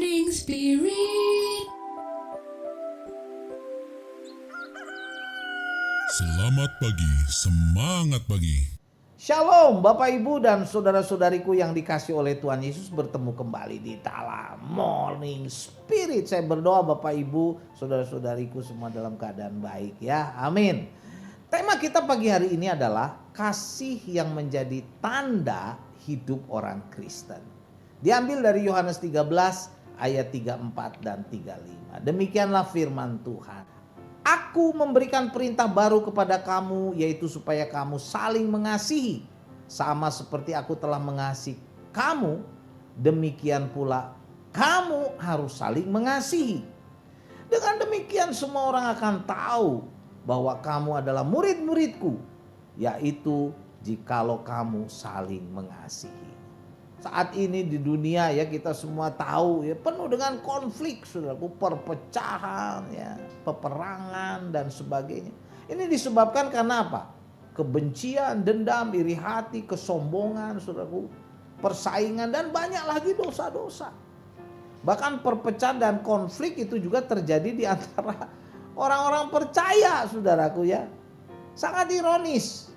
Morning Spirit. Selamat pagi, semangat pagi. Shalom Bapak Ibu dan saudara-saudariku yang dikasih oleh Tuhan Yesus, bertemu kembali di dalam Morning Spirit. Saya berdoa Bapak Ibu, saudara-saudariku semua dalam keadaan baik ya, amin. Tema kita pagi hari ini adalah kasih yang menjadi tanda hidup orang Kristen. Diambil dari Yohanes 13 ayat 34 dan 35. Demikianlah firman Tuhan. Aku memberikan perintah baru kepada kamu, yaitu supaya kamu saling mengasihi. Sama seperti aku telah mengasihi kamu, demikian pula kamu harus saling mengasihi. Dengan demikian semua orang akan tahu bahwa kamu adalah murid-muridku, yaitu jikalau kamu saling mengasihi. Saat ini di dunia ya, kita semua tahu ya, penuh dengan konflik, saudaraku, perpecahan ya, peperangan dan sebagainya. Ini disebabkan karena apa? Kebencian, dendam, iri hati, kesombongan, saudaraku, persaingan dan banyak lagi dosa-dosa. Bahkan perpecahan dan konflik itu juga terjadi di antara orang-orang percaya, saudaraku ya. Sangat ironis.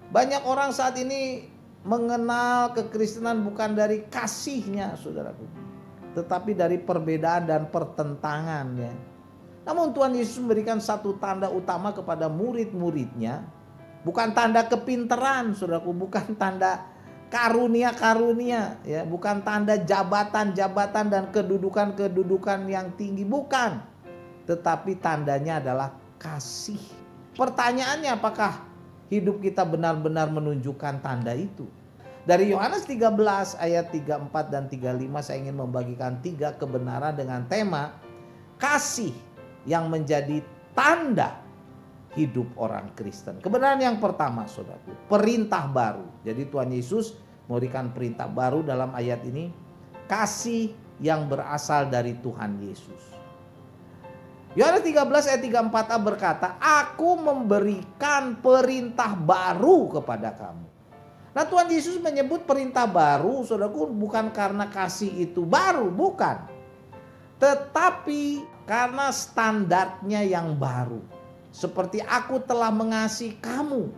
Banyak orang saat ini mengenal kekristenan bukan dari kasihnya, saudaraku, tetapi dari perbedaan dan pertentangan ya. Namun Tuhan Yesus memberikan satu tanda utama kepada murid-muridnya. Bukan tanda kepinteran, saudaraku, bukan tanda karunia-karunia ya, bukan tanda jabatan-jabatan dan kedudukan-kedudukan yang tinggi, bukan. Tetapi tandanya adalah kasih. Pertanyaannya, apakah hidup kita benar-benar menunjukkan tanda itu? Dari Yohanes 13 ayat 34 dan 35 saya ingin membagikan 3 kebenaran dengan tema kasih yang menjadi tanda hidup orang Kristen. Kebenaran yang pertama, saudaraku, perintah baru. Jadi Tuhan Yesus memberikan perintah baru dalam ayat ini, kasih yang berasal dari Tuhan Yesus. Yohanes 13 ayat 34a berkata, aku memberikan perintah baru kepada kamu. Nah, Tuhan Yesus menyebut perintah baru, saudaraku, bukan karena kasih itu baru, bukan. Tetapi karena standarnya yang baru. Seperti aku telah mengasihi kamu.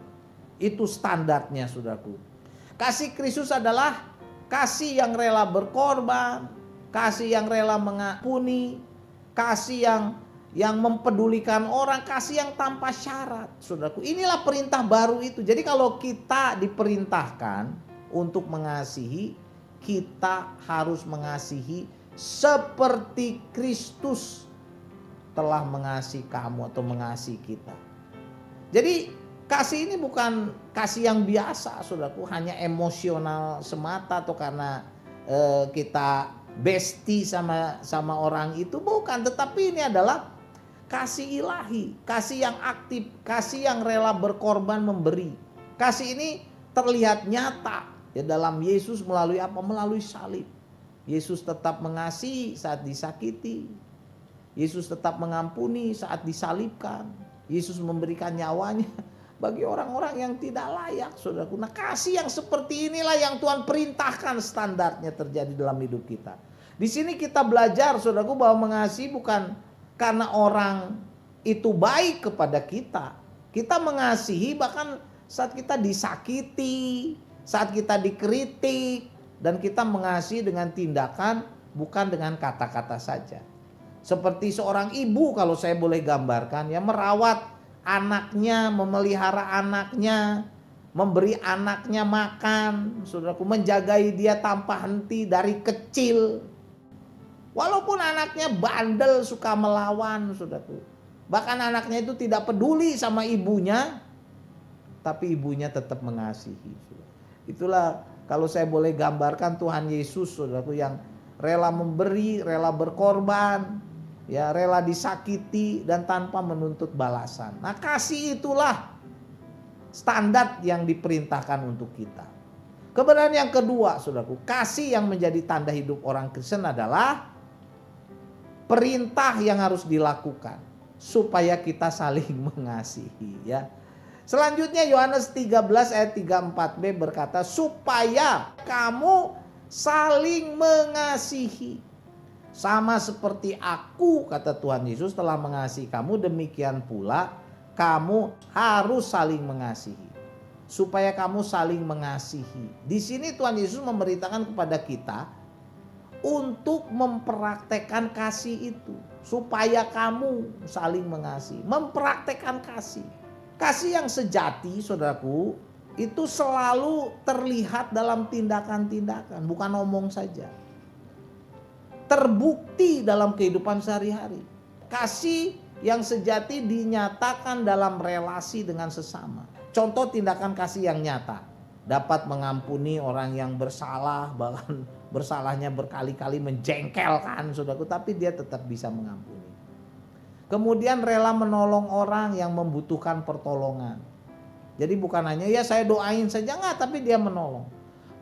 Itu standarnya, saudaraku. Kasih Kristus adalah kasih yang rela berkorban, kasih yang rela mengampuni, kasih yang mempedulikan orang, kasih yang tanpa syarat, saudaraku. Inilah perintah baru itu. Jadi kalau kita diperintahkan untuk mengasihi, kita harus mengasihi seperti Kristus telah mengasihi kamu atau mengasihi kita. Jadi kasih ini bukan kasih yang biasa, saudaraku, hanya emosional semata atau karena kita bestie sama orang itu, bukan. Tetapi ini adalah kasih ilahi, kasih yang aktif, kasih yang rela berkorban memberi. Kasih ini terlihat nyata ya dalam Yesus melalui apa? Melalui salib. Yesus tetap mengasihi saat disakiti. Yesus tetap mengampuni saat disalibkan. Yesus memberikan nyawanya bagi orang-orang yang tidak layak, saudaraku. Nah, kasih yang seperti inilah yang Tuhan perintahkan standarnya terjadi dalam hidup kita. Di sini kita belajar, saudaraku, bahwa mengasihi bukan karena orang itu baik kepada kita. Kita mengasihi bahkan saat kita disakiti, saat kita dikritik, dan kita mengasihi dengan tindakan, bukan dengan kata-kata saja. Seperti seorang ibu, kalau saya boleh gambarkan, yang merawat anaknya, memelihara anaknya, memberi anaknya makan, saudaraku, menjagai dia tanpa henti dari kecil. Walaupun anaknya bandel, suka melawan, saudaraku. Bahkan anaknya itu tidak peduli sama ibunya, tapi ibunya tetap mengasihi. Itulah kalau saya boleh gambarkan Tuhan Yesus, saudaraku, yang rela memberi, rela berkorban, ya, rela disakiti dan tanpa menuntut balasan. Nah, kasih itulah standar yang diperintahkan untuk kita. Kebenaran yang kedua, saudaraku, kasih yang menjadi tanda hidup orang Kristen adalah perintah yang harus dilakukan supaya kita saling mengasihi ya. Selanjutnya Yohanes 13 ayat 34b berkata, supaya kamu saling mengasihi. Sama seperti aku, kata Tuhan Yesus, telah mengasihi kamu, demikian pula kamu harus saling mengasihi. Supaya kamu saling mengasihi. Di sini Tuhan Yesus memberitakan kepada kita untuk mempraktekkan kasih itu. Supaya kamu saling mengasihi. Mempraktekkan kasih. Kasih yang sejati, saudaraku, itu selalu terlihat dalam tindakan-tindakan, bukan omong saja. Terbukti dalam kehidupan sehari-hari. Kasih yang sejati dinyatakan dalam relasi dengan sesama. Contoh tindakan kasih yang nyata. Dapat mengampuni orang yang bersalah, bahkan bersalahnya berkali-kali menjengkelkan saudaraku, tapi dia tetap bisa mengampuni. Kemudian rela menolong orang yang membutuhkan pertolongan. Jadi bukan hanya ya saya doain saja, enggak, tapi dia menolong.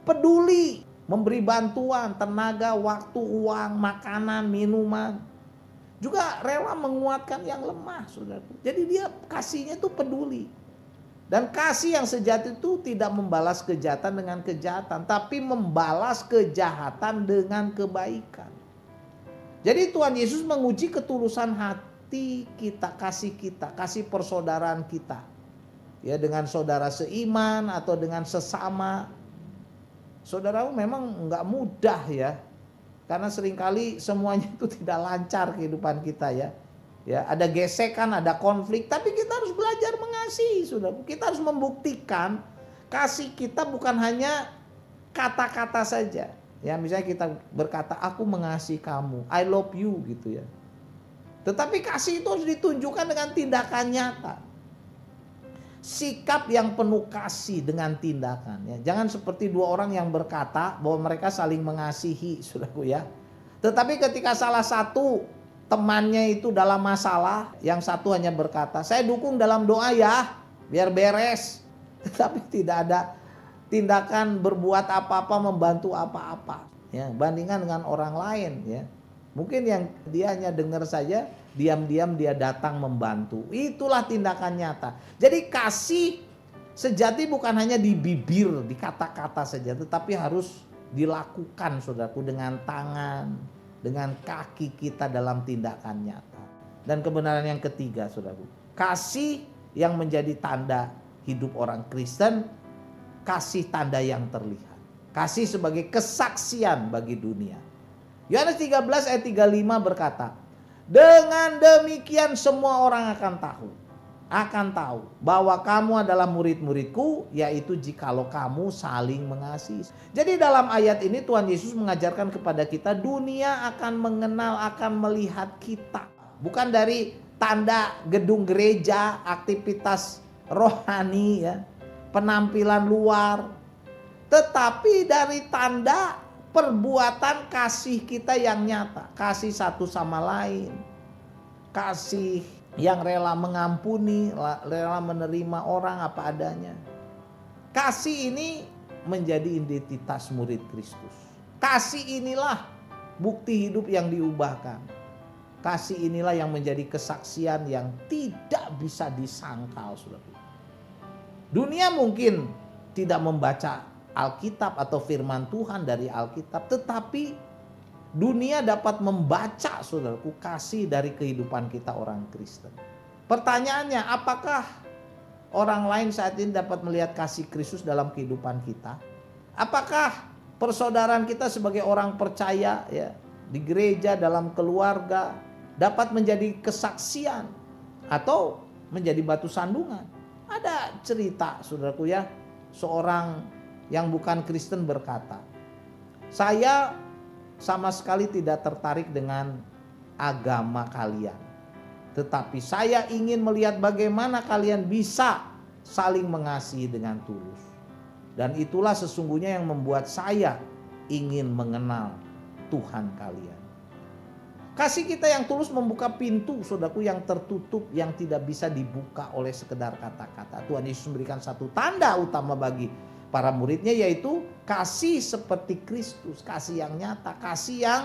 Peduli, memberi bantuan, tenaga, waktu, uang, makanan, minuman. Juga rela menguatkan yang lemah, saudaraku. Jadi dia kasihnya itu peduli. Dan kasih yang sejati itu tidak membalas kejahatan dengan kejahatan, tapi membalas kejahatan dengan kebaikan. Jadi Tuhan Yesus menguji ketulusan hati kita, kasih persaudaraan kita. Ya, dengan saudara seiman atau dengan sesama. Saudara memang enggak mudah ya. Karena seringkali semuanya itu tidak lancar kehidupan kita ya. Ya, ada gesekan, ada konflik, tapi kita harus belajar mengasihi, Saudara. Kita harus membuktikan kasih kita bukan hanya kata-kata saja. Ya, misalnya kita berkata aku mengasihi kamu, I love you gitu ya. Tetapi kasih itu harus ditunjukkan dengan tindakan nyata. Sikap yang penuh kasih dengan tindakan ya. Jangan seperti dua orang yang berkata bahwa mereka saling mengasihi, Saudaraku ya. Tetapi ketika salah satu temannya itu dalam masalah, yang satu hanya berkata, saya dukung dalam doa ya, biar beres. Tetapi tidak ada tindakan berbuat apa-apa, membantu apa-apa. Ya, bandingkan dengan orang lain ya. Mungkin yang dia hanya dengar saja, diam-diam dia datang membantu. Itulah tindakan nyata. Jadi kasih sejati bukan hanya di bibir, di kata-kata saja, tetapi harus dilakukan, saudaraku, dengan tangan, dengan kaki kita dalam tindakan nyata. Dan kebenaran yang ketiga, saudaraku, kasih yang menjadi tanda hidup orang Kristen, kasih tanda yang terlihat. Kasih sebagai kesaksian bagi dunia. Yohanes 13 ayat 35 berkata, dengan demikian semua orang akan tahu bahwa kamu adalah murid-muridku, yaitu jikalau kamu saling mengasihi. Jadi dalam ayat ini Tuhan Yesus mengajarkan kepada kita, dunia akan mengenal, akan melihat kita. Bukan dari tanda gedung gereja, aktivitas rohani ya, penampilan luar, tetapi dari tanda perbuatan kasih kita yang nyata. Kasih satu sama lain, kasih yang rela mengampuni, rela menerima orang apa adanya. Kasih ini menjadi identitas murid Kristus. Kasih inilah bukti hidup yang diubahkan. Kasih inilah yang menjadi kesaksian yang tidak bisa disangkal, saudara. Dunia mungkin tidak membaca Alkitab atau firman Tuhan dari Alkitab, tetapi dunia dapat membaca, saudaraku, kasih dari kehidupan kita orang Kristen. Pertanyaannya, apakah orang lain saat ini dapat melihat kasih Kristus dalam kehidupan kita? Apakah persaudaraan kita sebagai orang percaya ya, di gereja, dalam keluarga, dapat menjadi kesaksian atau menjadi batu sandungan? Ada cerita, saudaraku ya, seorang yang bukan Kristen berkata, saya sama sekali tidak tertarik dengan agama kalian, tetapi saya ingin melihat bagaimana kalian bisa saling mengasihi dengan tulus. Dan itulah sesungguhnya yang membuat saya ingin mengenal Tuhan kalian. Kasih kita yang tulus membuka pintu, saudaraku, yang tertutup, yang tidak bisa dibuka oleh sekedar kata-kata. Tuhan Yesus memberikan satu tanda utama bagi para muridnya, yaitu kasih seperti Kristus, kasih yang nyata, kasih yang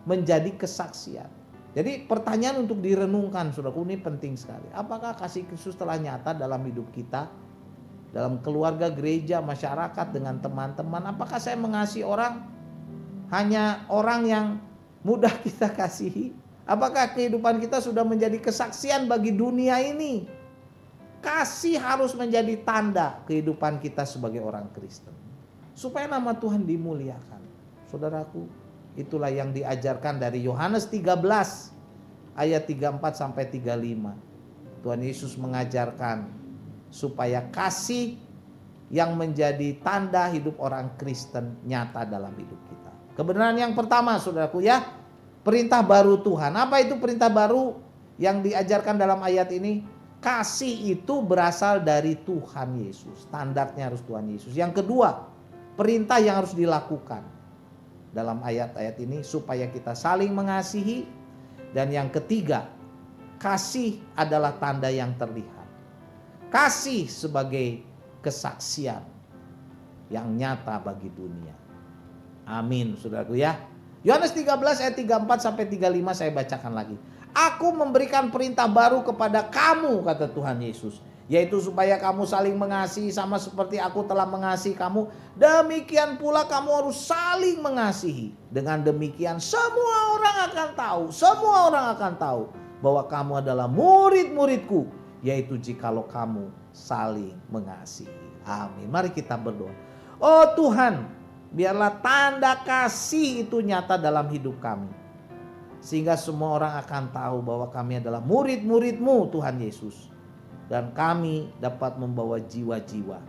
menjadi kesaksian. Jadi pertanyaan untuk direnungkan, saudaraku, ini penting sekali. Apakah kasih Kristus telah nyata dalam hidup kita, dalam keluarga, gereja, masyarakat, dengan teman-teman? Apakah saya mengasihi orang, hanya orang yang mudah kita kasihi? Apakah kehidupan kita sudah menjadi kesaksian bagi dunia ini? Kasih harus menjadi tanda kehidupan kita sebagai orang Kristen, supaya nama Tuhan dimuliakan. Saudaraku, itulah yang diajarkan dari Yohanes 13 ayat 34 sampai 35. Tuhan Yesus mengajarkan supaya kasih yang menjadi tanda hidup orang Kristen nyata dalam hidup kita. Kebenaran yang pertama, saudaraku ya, perintah baru Tuhan. Apa itu perintah baru yang diajarkan dalam ayat ini? Kasih itu berasal dari Tuhan Yesus. Standarnya harus Tuhan Yesus. Yang kedua, perintah yang harus dilakukan dalam ayat-ayat ini supaya kita saling mengasihi. Dan yang ketiga, kasih adalah tanda yang terlihat. Kasih sebagai kesaksian yang nyata bagi dunia. Amin, saudaraku ya. Yohanes 13 ayat 34 sampai 35 saya bacakan lagi. Aku memberikan perintah baru kepada kamu, kata Tuhan Yesus, yaitu supaya kamu saling mengasihi sama seperti aku telah mengasihi kamu. Demikian pula kamu harus saling mengasihi. Dengan demikian semua orang akan tahu bahwa kamu adalah murid-muridku, yaitu jikalau kamu saling mengasihi. Amin. Mari kita berdoa. Oh Tuhan, biarlah tanda kasih itu nyata dalam hidup kami, sehingga semua orang akan tahu bahwa kami adalah murid-murid-Mu Tuhan Yesus. Dan kami dapat membawa jiwa-jiwa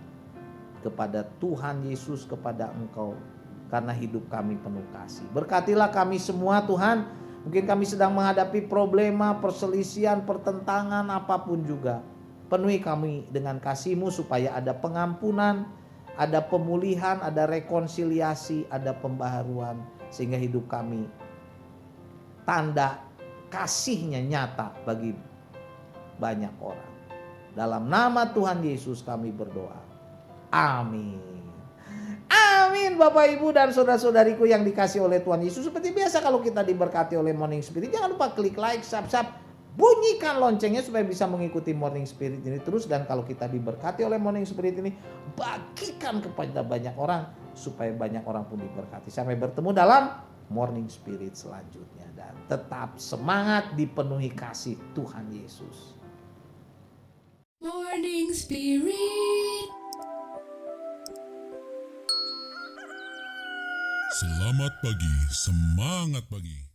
kepada Tuhan Yesus, kepada Engkau, karena hidup kami penuh kasih. Berkatilah kami semua Tuhan. Mungkin kami sedang menghadapi problema, perselisihan, pertentangan, apapun juga. Penuhi kami dengan kasih-Mu supaya ada pengampunan, ada pemulihan, ada rekonsiliasi, ada pembaharuan. Sehingga hidup kami tanda kasih-Nya nyata bagi banyak orang. Dalam nama Tuhan Yesus kami berdoa. Amin. Amin Bapak Ibu dan saudara-saudariku yang dikasih oleh Tuhan Yesus. Seperti biasa kalau kita diberkati oleh Morning Spirit, jangan lupa klik like, subscribe, bunyikan loncengnya supaya bisa mengikuti Morning Spirit ini terus. Dan kalau kita diberkati oleh Morning Spirit ini, bagikan kepada banyak orang supaya banyak orang pun diberkati. Sampai bertemu dalam Morning Spirit selanjutnya. Dan tetap semangat, dipenuhi kasih Tuhan Yesus. Morning Spirit. Selamat pagi, semangat pagi.